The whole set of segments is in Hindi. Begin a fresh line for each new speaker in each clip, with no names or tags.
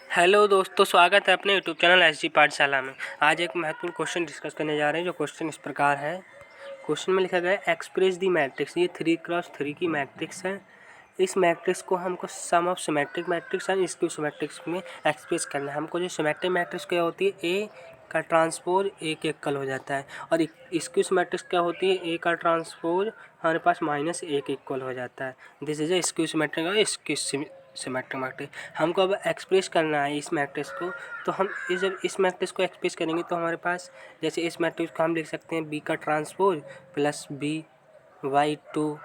हेलो दोस्तों, स्वागत है अपने यूट्यूब चैनल एसजी पाठशाला में। आज एक महत्वपूर्ण क्वेश्चन डिस्कस करने जा रहे हैं। जो क्वेश्चन इस प्रकार है। क्वेश्चन में लिखा गया है एक्सप्रेस दी मैट्रिक्स। ये 3x3 की मैट्रिक्स है। इस मैट्रिक्स को हमको sum of symmetric matrix and skew symmetrics में एक्सप्रेस करना है। हमको जो सिमेट्रिक मैट्रिक्स क्या होती है, ए का ट्रांसपोज ए के इक्वल हो जाता है, और स्क्यू सिमेट्रिक्स क्या होती है, ए का ट्रांसपोज हमारे पास माइनस ए के इक्वल हो जाता है। This is A skew symmetric और स्क्यू सिमेट्रिक मैट्रिक्स। हमको अब एक्सप्रेस करना है इस मैट्रिक्स को। तो हम जब इस मैट्रिक्स को एक्सप्रेस करेंगे तो हमारे पास जैसे इस मैट्रिक्स को हम लिख सकते हैं बी का transpose plus B by two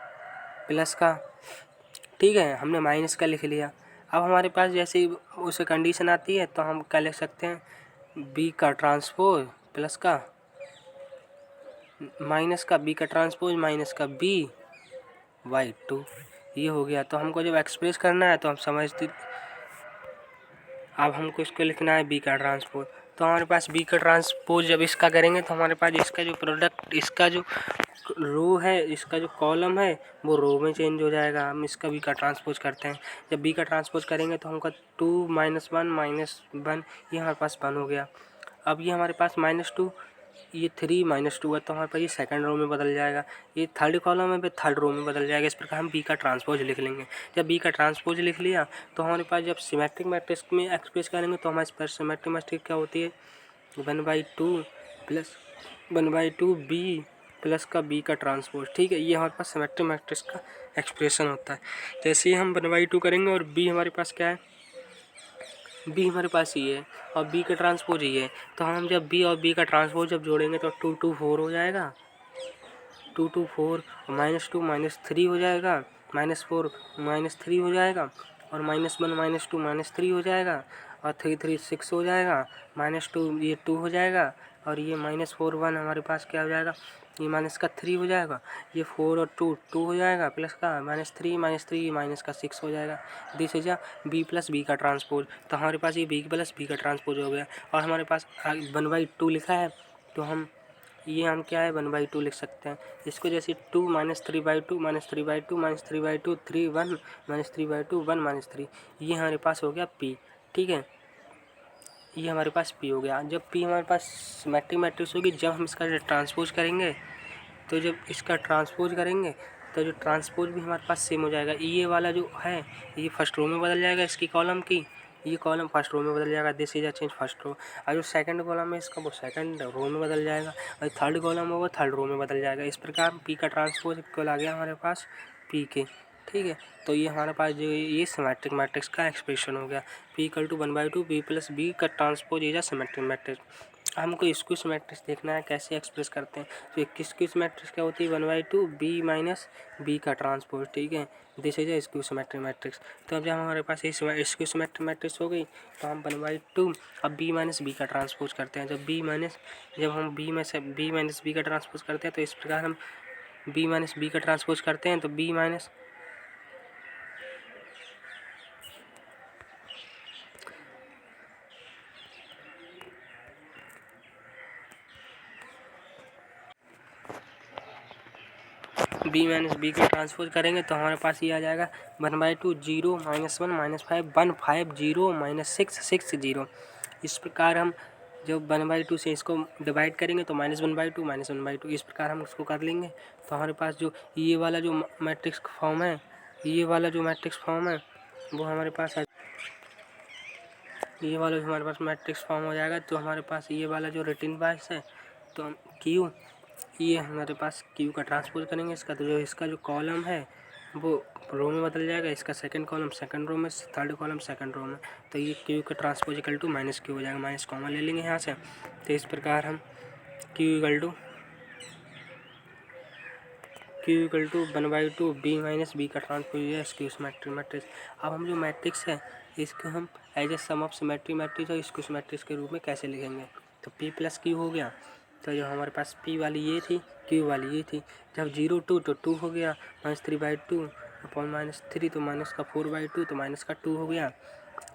plus का, ठीक है, हमने माइनस का लिख लिया। अब हमारे पास जैसे ही उसे कंडीशन आती है तो हम क्या लिख सकते हैं, बी का ट्रांसपोज प्लस का माइनस का बी का ट्रांसपोज माइनस का बी वाई टू, ये हो गया। तो हमको जब एक्सप्रेस करना है तो हम समझते, अब हमको इसको लिखना है बी का ट्रांसपोज। तो हमारे पास बी का ट्रांसपोज जब इसका करेंगे तो हमारे पास इसका जो प्रोडक्ट, इसका जो रो है, इसका जो कॉलम है वो रो में चेंज हो जाएगा। हम इसका बी का ट्रांसपोज करते हैं। जब बी का ट्रांसपोज करेंगे तो हमका 2 - 1 ये हमारे पास 1 हो गया। अब ये हमारे पास -2, ये 3 -2 है, तो हमारे पास ये सेकंड रो में बदल जाएगा। ये थर्ड कॉलम है, फिर थर्ड रो में बदल जाएगा। इस प्रकार हम बी का ट्रांसपोज लिख लेंगे। जब बी का ट्रांसपोज लिख लिया तो हमारे पास जब सिमेट्रिक मैट्रिक्स में एक्सप्रेस करेंगे तो हमारे पास सिमेट्रिक मैट्रिक्स क्या होती है, 1/2 प्लस 1/2 बी प्लस का बी का ट्रांसपोज, ठीक है। ये हमारे पास सिमेट्रिक मैट्रिक्स का एक्सप्रेशन होता है। जैसे ही हम 1/2 करेंगे और बी हमारे पास क्या है, बी हमारे पास ये है और बी का ट्रांसपोज ये है, तो हम जब बी और बी का ट्रांसपोज जब जोड़ेंगे तो 2 2 4 हो जाएगा। 2 2 4 -2 -3 हो जाएगा, -4 -3 हो जाएगा, और -1 -2 -3 हो जाएगा, और 3 3 6 हो जाएगा, -2 ये 2 हो जाएगा, और ये -4 1 हमारे पास क्या हो जाएगा, ये माइनस का 3 हो जाएगा, ये 4 और 2 2 हो जाएगा, प्लस का -3 -3 माइनस का 6 हो जाएगा। This is B plus B का ट्रांसपोज। तो हमारे पास ये बी प्लस बी का ट्रांसपोज हो गया, और हमारे पास 1/2 लिखा है, तो हम क्या है 1/2 लिख सकते हैं। इसको जैसे 2 -3/2 -3/2 -3/2 3 1 -3/2 1 -3, ये हमारे पास हो गया पी, ठीक है। ये हमारे पास पी हो गया। जब पी हमारे पास सिमेट्रिक मैट्रिक्स होगी, जब हम इसका ट्रांसपोज करेंगे, तो जब इसका ट्रांसपोज करेंगे तो जो ट्रांसपोज भी हमारे पास सेम हो जाएगा। ये वाला जो है ये फर्स्ट रो में बदल जाएगा, इसकी कॉलम की, ये कॉलम फर्स्ट रो में बदल जाएगा। This is a change first row. और जो सेकंड कॉलम है इसका, वो सेकंड रो में बदल जाएगा, और थर्ड कॉलम होगा थर्ड रो में बदल जाएगा। इस प्रकार पी का ट्रांसपोज इक्वल आ गया हमारे पास पी के, ठीक है। तो ये हमारे पास जो ये सिमेट्रिक मैट्रिक्स का एक्सप्रेशन हो गया, P equal to 1/2 B plus B का transpose is a symmetric matrix. हमको स्क्यू मैट्रिक्स देखना है कैसे एक्सप्रेस करते हैं। तो स्क्यू मैट्रिक्स क्या होती है, 1/2 बी माइनस बी का ट्रांसपोज, ठीक है। This is A skew symmetric matrix. तो अब जब हमारे पास ये स्क्यू सिमेट्रिक मैट्रिक्स हो गई तो हम 1/2 अब बी माइनस बी का ट्रांसपोज करते हैं। जब हम बी माइनस बी का ट्रांसपोज करते हैं तो इस प्रकार हम बी माइनस बी का ट्रांसपोज करते हैं, तो बी माइनस बी का ट्रांसपोज करेंगे तो हमारे पास ये आ जाएगा 1/2 0 -1 -5 1 5 0 -6 6 0। इस प्रकार हम जब 1/2 से इसको डिवाइड करेंगे तो -1/2 -1/2, इस प्रकार हम उसको कर लेंगे। तो हमारे पास जो ये वाला जो मैट्रिक्स फॉर्म है, ये वाला जो मैट्रिक्स फॉर्म है वो हमारे पास ये वाला जो हमारे पास मैट्रिक्स फॉर्म हो जाएगा। तो हमारे पास ये वाला जो रिटन पास है, तो हम क्यू, ये हमारे पास क्यू का ट्रांसपोज करेंगे इसका, तो जो इसका जो कॉलम है वो रो में बदल जाएगा, इसका सेकंड कॉलम सेकंड रो में, थर्ड कॉलम सेकंड रो में। तो ये क्यू का transpose equal to minus Q हो जाएगा, माइनस कॉमन ले लेंगे यहाँ से। तो इस प्रकार हम Q equal to 1/2 B minus B का ट्रांसपोज है स्क्यू सिमेट्रिक मैट्रिक्स। अब हम जो मैट्रिक्स है इसको हम as a sum of symmetric matrix और स्क्यू मैट्रिक्स के रूप में कैसे लिखेंगे, तो पी प्लस क्यू हो गया। तो जो हमारे पास पी वाली ये थी, क्यू वाली ये थी। जब 0 2 तो 2 हो गया, -3/2 अपॉन -3 तो -4/2 तो -2 हो गया,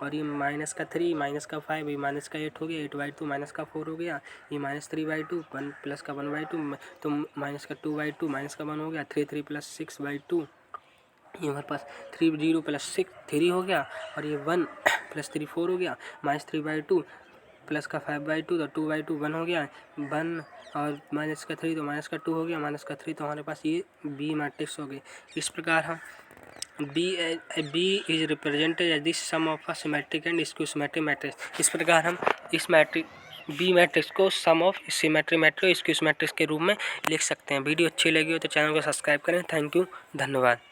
और ये -3 -5 ये -8 हो गया, 8/2 -4 हो गया, ये -3/2 1 प्लस का 1/2 तो -2/2 -1 हो गया, 3 3 + 6/2 ये हमारे पास 3 0 प्लस 6 3 हो गया, और ये 1 प्लस 3 4 हो गया, -3/2 प्लस का 5/2 तो 2/2 1 हो गया, 1 और माइनस का 3 तो माइनस का 2 हो गया, माइनस का 3 तो हमारे पास ये बी मैट्रिक्स हो गई। इस प्रकार हम B is represented as this sum of a symmetric and skew symmetric matrix. इस प्रकार हम इस मैट्रिक्स बी मैट्रिक्स को sum of symmetric matrix skew symmetrics के रूप में लिख सकते हैं। वीडियो अच्छी लगी हो तो चैनल को सब्सक्राइब करें। थैंक यू, धन्यवाद।